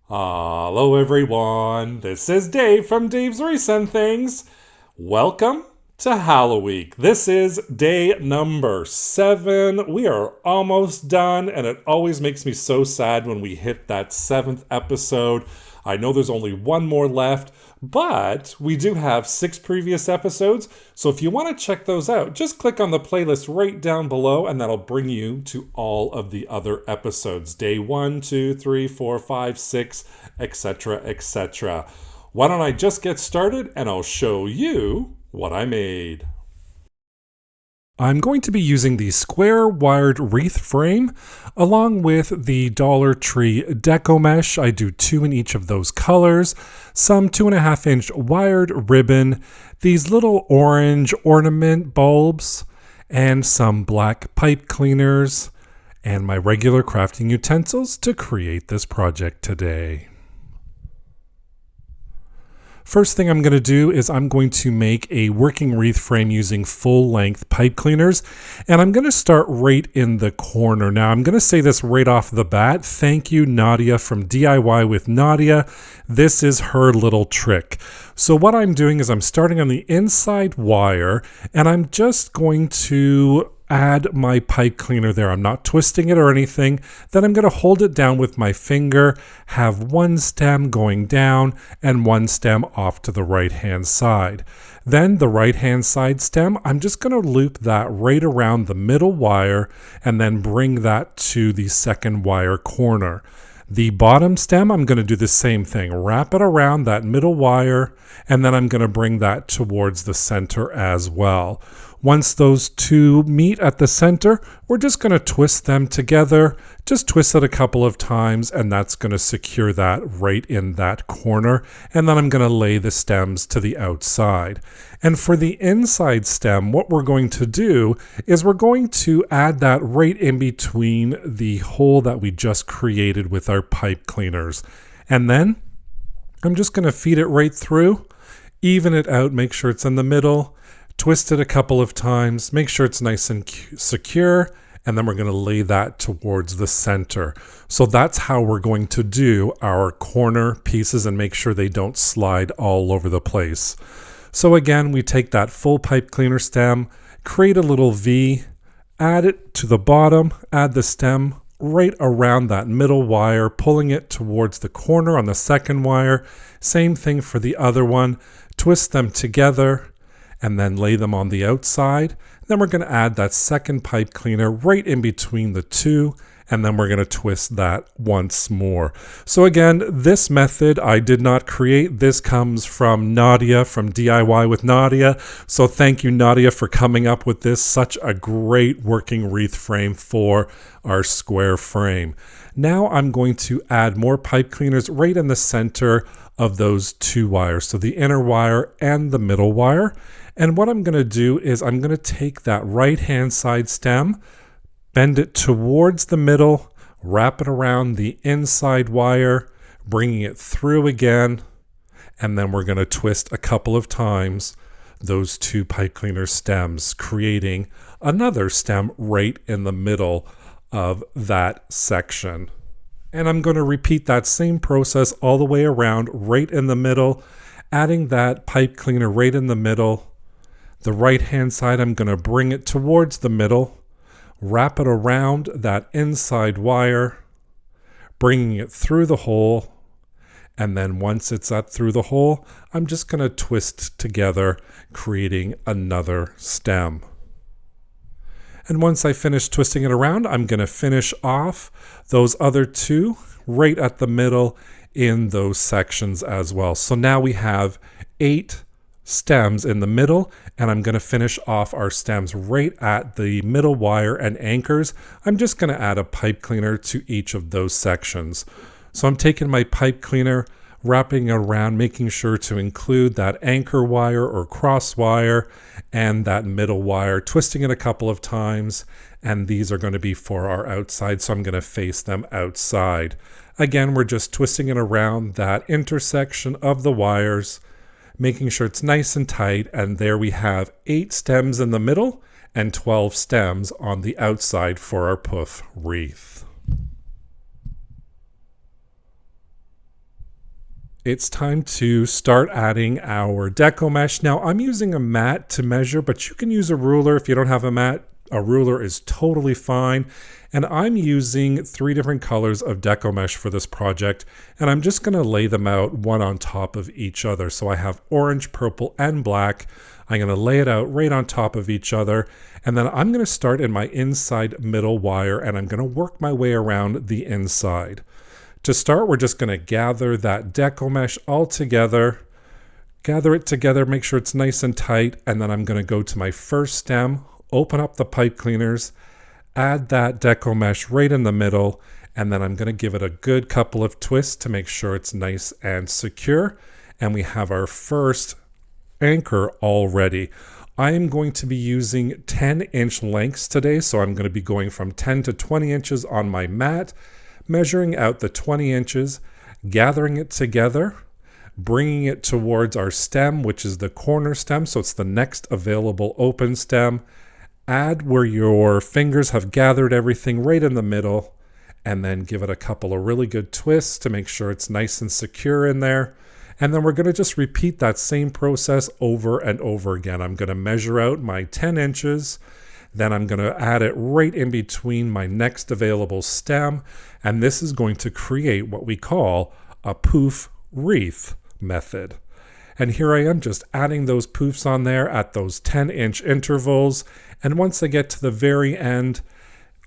Hello everyone, this is Dave from Dave's Recent Things. Welcome to Hallo-week. This is day number 7. We are almost done, and it always makes me so sad when we hit that 7th episode. I know there's only one more left, but we do have 6 previous episodes, so if you want to check those out, just click on the playlist right down below and that'll bring you to all of the other episodes. Day 1, 2, 3, 4, 5, 6, etc., etc. Why don't I just get started and I'll show you what I made. I'm going to be using the square wired wreath frame along with the Dollar Tree Deco Mesh. I do 2 in each of those colors, some 2.5-inch wired ribbon, these little orange ornament bulbs, and some black pipe cleaners, and my regular crafting utensils to create this project today. First thing I'm going to do is I'm going to make a working wreath frame using full-length pipe cleaners, and I'm going to start right in the corner. Now, I'm going to say this right off the bat. Thank you, Nadia from DIY with Nadia. This is her little trick. So what I'm doing is I'm starting on the inside wire, and I'm just going to add my pipe cleaner there. I'm not twisting it or anything. Then I'm going to hold it down with my finger, have one stem going down and one stem off to the right hand side. Then the right hand side stem, I'm just going to loop that right around the middle wire and then bring that to the second wire corner. The bottom stem, I'm going to do the same thing. Wrap it around that middle wire, and then I'm going to bring that towards the center as well. Once those two meet at the center, we're just going to twist them together. Just twist it a couple of times, and that's going to secure that right in that corner. And then I'm going to lay the stems to the outside. And for the inside stem, what we're going to do is we're going to add that right in between the hole that we just created with our pipe cleaners. And then I'm just going to feed it right through, even it out, make sure it's in the middle. Twist it a couple of times, make sure it's nice and secure, and then we're going to lay that towards the center. So that's how we're going to do our corner pieces and make sure they don't slide all over the place. So again, we take that full pipe cleaner stem, create a little V, add it to the bottom, add the stem right around that middle wire, pulling it towards the corner on the second wire. Same thing for the other one. Twist them together, and then lay them on the outside. Then we're going to add that second pipe cleaner right in between the two, and then we're going to twist that once more. So again, this method I did not create. This comes from Nadia from DIY with Nadia. So thank you, Nadia, for coming up with this. Such a great working wreath frame for our square frame. Now I'm going to add more pipe cleaners right in the center of those two wires. So the inner wire and the middle wire. And what I'm going to do is I'm going to take that right hand side stem, bend it towards the middle, wrap it around the inside wire, bringing it through again, and then we're going to twist a couple of times those two pipe cleaner stems, creating another stem right in the middle of that section. And I'm going to repeat that same process all the way around, right in the middle, adding that pipe cleaner right in the middle. The right hand side, I'm going to bring it towards the middle, wrap it around that inside wire, bringing it through the hole, and then once it's up through the hole, I'm just going to twist together, creating another stem. And once I finish twisting it around, I'm going to finish off those other two right at the middle in those sections as well. So now we have 8 stems in the middle, and I'm going to finish off our stems right at the middle wire and anchors. I'm just going to add a pipe cleaner to each of those sections. So I'm taking my pipe cleaner, wrapping it around, making sure to include that anchor wire or cross wire and that middle wire, twisting it a couple of times, and these are going to be for our outside, so I'm going to face them outside. Again, we're just twisting it around that intersection of the wires, making sure it's nice and tight, and there we have 8 stems in the middle and 12 stems on the outside for our Poof wreath. it's time to start adding our Deco Mesh. Now I'm using a mat to measure, but you can use a ruler if you don't have a mat. A ruler is totally fine. And I'm using 3 different colors of Deco Mesh for this project, and I'm just going to lay them out one on top of each other. So I have orange, purple, and black. I'm going to lay it out right on top of each other, and then I'm going to start in my inside middle wire, and I'm going to work my way around the inside. To start, we're just going to gather that Deco Mesh all together, gather it together, make sure it's nice and tight, and then I'm going to go to my first stem, open up the pipe cleaners, add that Deco Mesh right in the middle, and then I'm going to give it a good couple of twists to make sure it's nice and secure. And we have our first anchor all ready. I am going to be using 10-inch lengths today, so I'm going to be going from 10 to 20 inches on my mat, measuring out the 20 inches, gathering it together, bringing it towards our stem, which is the corner stem, so it's the next available open stem. Add where your fingers have gathered everything right in the middle, and then give it a couple of really good twists to make sure it's nice and secure in there. And then we're going to just repeat that same process over and over again. I'm going to measure out my 10 inches. Then I'm going to add it right in between my next available stem. And this is going to create what we call a poof wreath method. And here I am just adding those poofs on there at those 10-inch intervals. And once I get to the very end,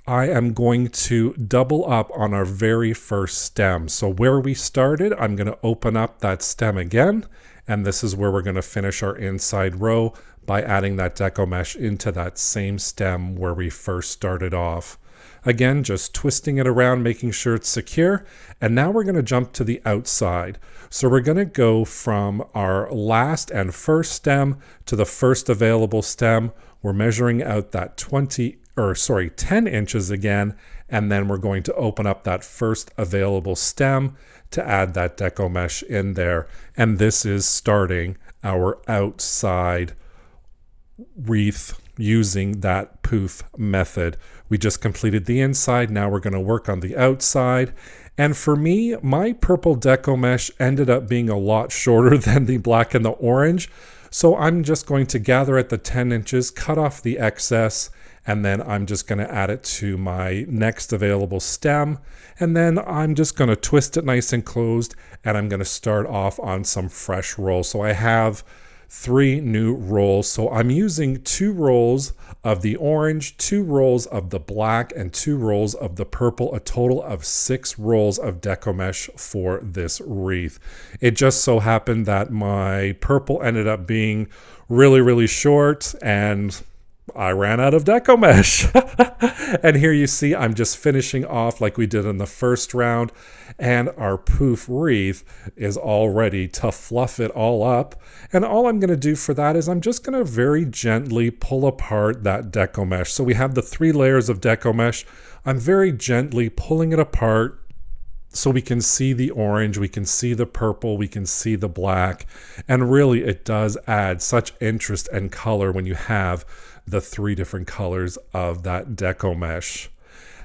I am going to double up on our very first stem. So where we started, I'm going to open up that stem again. And this is where we're going to finish our inside row by adding that Deco Mesh into that same stem where we first started off. Again, just twisting it around, making sure it's secure. And now we're going to jump to the outside. So we're going to go from our last and first stem to the first available stem. We're measuring out that 10 inches again, and then we're going to open up that first available stem to add that Deco Mesh in there. And this is starting our outside wreath using that poof method. We just completed the inside. Now we're going to work on the outside. And for me, my purple Deco Mesh ended up being a lot shorter than the black and the orange. So I'm just going to gather at the 10 inches, cut off the excess, and then I'm just going to add it to my next available stem. And then I'm just going to twist it nice and closed, and I'm going to start off on some fresh rolls. So I have 3 new rolls. So I'm using 2 rolls of the orange, 2 rolls of the black, and 2 rolls of the purple, a total of 6 rolls of Deco Mesh for this wreath. It just so happened that my purple ended up being really, really short, and I ran out of Deco Mesh. And here you see I'm just finishing off like we did in the first round, and our poof wreath is all ready to fluff it all up. And all I'm going to do for that is I'm just going to very gently pull apart that Deco Mesh. So we have the 3 layers of Deco Mesh. I'm very gently pulling it apart so we can see the orange, we can see the purple, we can see the black. And really it does add such interest and color when you have the 3 different colors of that Deco Mesh.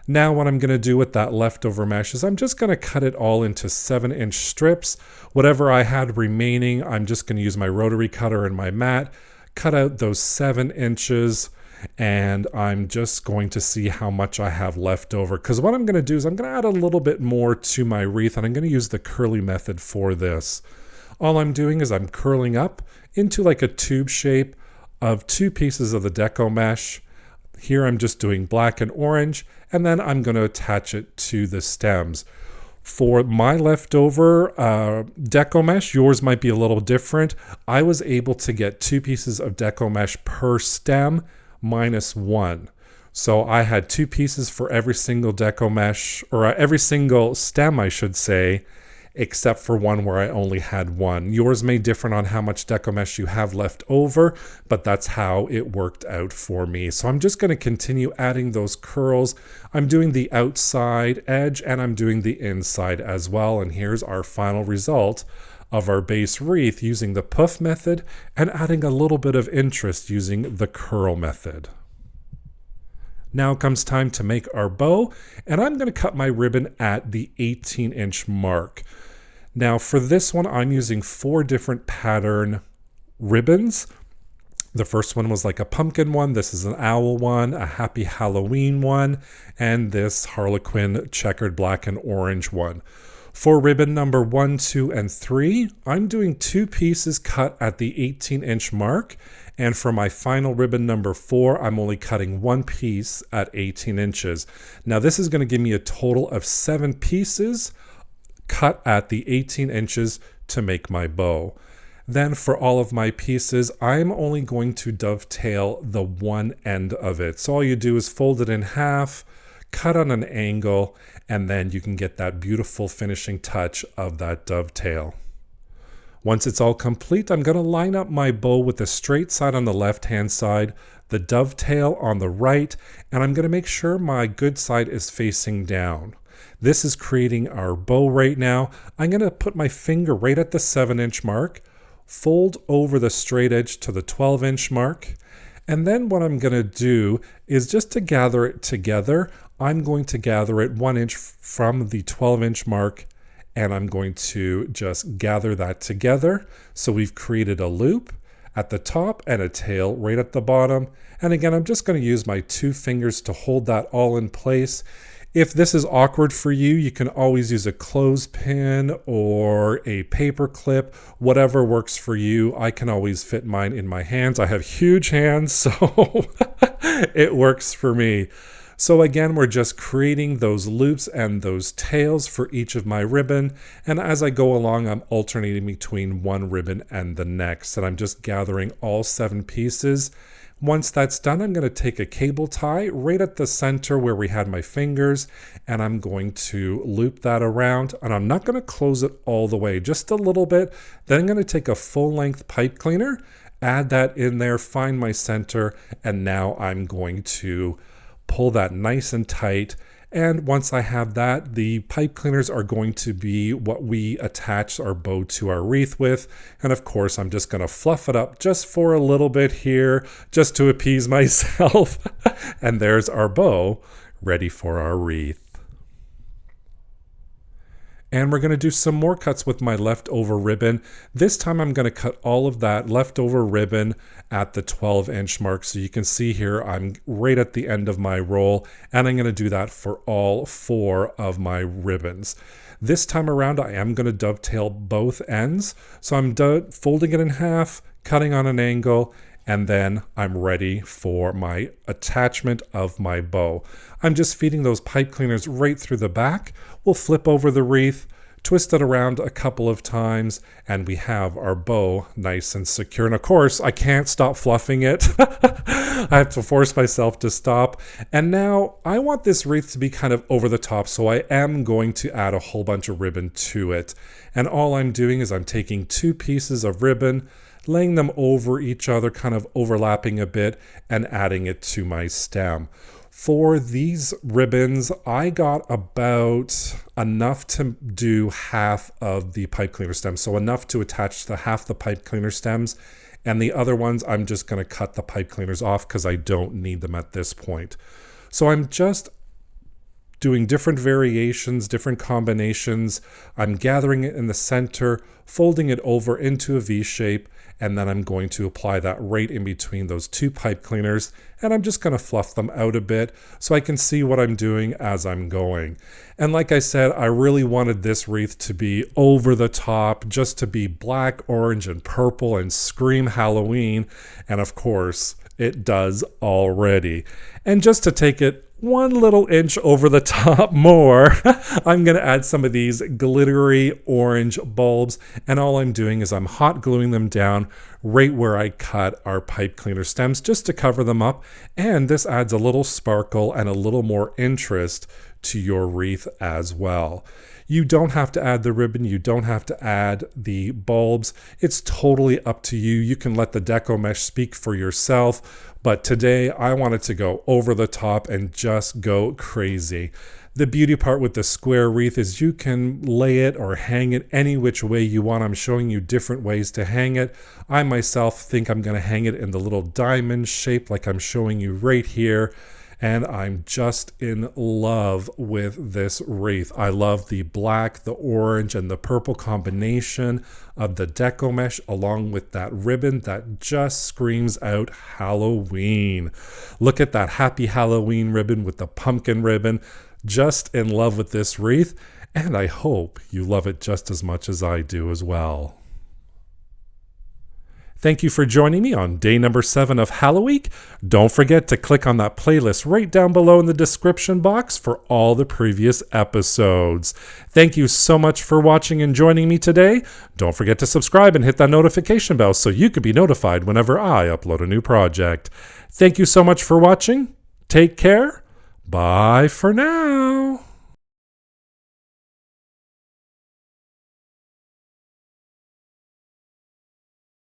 Now what I'm going to do with that leftover mesh is I'm just going to cut it all into 7-inch strips. Whatever I had remaining, I'm just going to use my rotary cutter and my mat, cut out those 7 inches, and I'm just going to see how much I have left over. Because what I'm going to do is I'm going to add a little bit more to my wreath, and I'm going to use the curly method for this. All I'm doing is I'm curling up into like a tube shape of 2 pieces of the Deco Mesh. Here I'm just doing black and orange, and then I'm going to attach it to the stems. For my leftover Deco Mesh, yours might be a little different. I was able to get 2 pieces of Deco Mesh per stem minus 1. So I had 2 pieces for every single Deco Mesh, or every single stem, I should say, except for one where I only had 1. Yours may differ on how much Deco Mesh you have left over, but that's how it worked out for me. So I'm just going to continue adding those curls. I'm doing the outside edge and I'm doing the inside as well. And here's our final result of our base wreath using the puff method and adding a little bit of interest using the curl method. Now comes time to make our bow, and I'm going to cut my ribbon at the 18-inch mark. Now for this one, I'm using 4 different pattern ribbons. The first one was like a pumpkin one. This is an owl one, a happy Halloween one, and this Harlequin checkered black and orange one. For ribbon number 1, 2, and 3, I'm doing 2 pieces cut at the 18-inch mark. And for my final ribbon number 4, I'm only cutting 1 piece at 18 inches. Now this is going to give me a total of 7 pieces cut at the 18 inches to make my bow. Then for all of my pieces, I'm only going to dovetail the one end of it. So all you do is fold it in half, cut on an angle, and then you can get that beautiful finishing touch of that dovetail. Once it's all complete, I'm going to line up my bow with the straight side on the left-hand side, the dovetail on the right, and I'm going to make sure my good side is facing down. This is creating our bow right now. I'm going to put my finger right at the 7-inch mark, fold over the straight edge to the 12-inch mark, and then what I'm going to do is just to gather it together, I'm going to gather it 1 inch from the 12-inch mark, and I'm going to just gather that together. So we've created a loop at the top and a tail right at the bottom. And again, I'm just going to use my 2 fingers to hold that all in place. If this is awkward for you, you can always use a clothespin or a paper clip, whatever works for you. I can always fit mine in my hands. I have huge hands, so it works for me. So again, we're just creating those loops and those tails for each of my ribbon. And as I go along, I'm alternating between one ribbon and the next. And I'm just gathering all 7 pieces. Once that's done, I'm going to take a cable tie right at the center where we had my fingers, and I'm going to loop that around, and I'm not going to close it all the way, just a little bit. Then I'm going to take a full-length pipe cleaner, add that in there, find my center, and now I'm going to pull that nice and tight. And once I have that, the pipe cleaners are going to be what we attach our bow to our wreath with. And of course, I'm just going to fluff it up just for a little bit here, just to appease myself. And there's our bow ready for our wreath. And we're going to do some more cuts with my leftover ribbon. This time I'm going to cut all of that leftover ribbon at the 12-inch mark. So you can see here I'm right at the end of my roll, and I'm going to do that for all 4 of my ribbons. This time around I am going to dovetail both ends. So I'm folding it in half, cutting on an angle, and then I'm ready for my attachment of my bow. I'm just feeding those pipe cleaners right through the back. We'll flip over the wreath, twist it around a couple of times, and we have our bow nice and secure. And of course, I can't stop fluffing it. I have to force myself to stop. And now I want this wreath to be kind of over the top, so I am going to add a whole bunch of ribbon to it. And all I'm doing is I'm taking 2 pieces of ribbon, laying them over each other, kind of overlapping a bit, and adding it to my stem. For these ribbons, I got about enough to do half of the pipe cleaner stems, so enough to attach to half the pipe cleaner stems, and the other ones I'm just going to cut the pipe cleaners off because I don't need them at this point. So I'm just doing different variations, different combinations. I'm gathering it in the center, folding it over into a V shape, and then I'm going to apply that right in between those 2 pipe cleaners, and I'm just going to fluff them out a bit so I can see what I'm doing as I'm going. And like I said, I really wanted this wreath to be over the top, just to be black, orange, and purple and scream Halloween, and of course it does already. And just to take it 1 little inch over the top more, I'm going to add some of these glittery orange bulbs, and all I'm doing is I'm hot gluing them down right where I cut our pipe cleaner stems just to cover them up, and this adds a little sparkle and a little more interest to your wreath as well. You don't have to add the ribbon, you don't have to add the bulbs. It's totally up to you. You can let the Deco Mesh speak for yourself, but today I wanted to go over the top and just go crazy. The beauty part with the square wreath is you can lay it or hang it any which way you want. I'm showing you different ways to hang it. I myself think I'm going to hang it in the little diamond shape like I'm showing you right here. and I'm just in love with this wreath. I love the black, the orange, and the purple combination of the Deco Mesh along with that ribbon that just screams out Halloween. Look at that happy Halloween ribbon with the pumpkin ribbon. Just in love with this wreath, and I hope you love it just as much as I do as well. Thank you for joining me on day number 7 of Hallo-week. Don't forget to click on that playlist right down below in the description box for all the previous episodes. Thank you so much for watching and joining me today. Don't forget to subscribe and hit that notification bell so you can be notified whenever I upload a new project. Thank you so much for watching. Take care. Bye for now.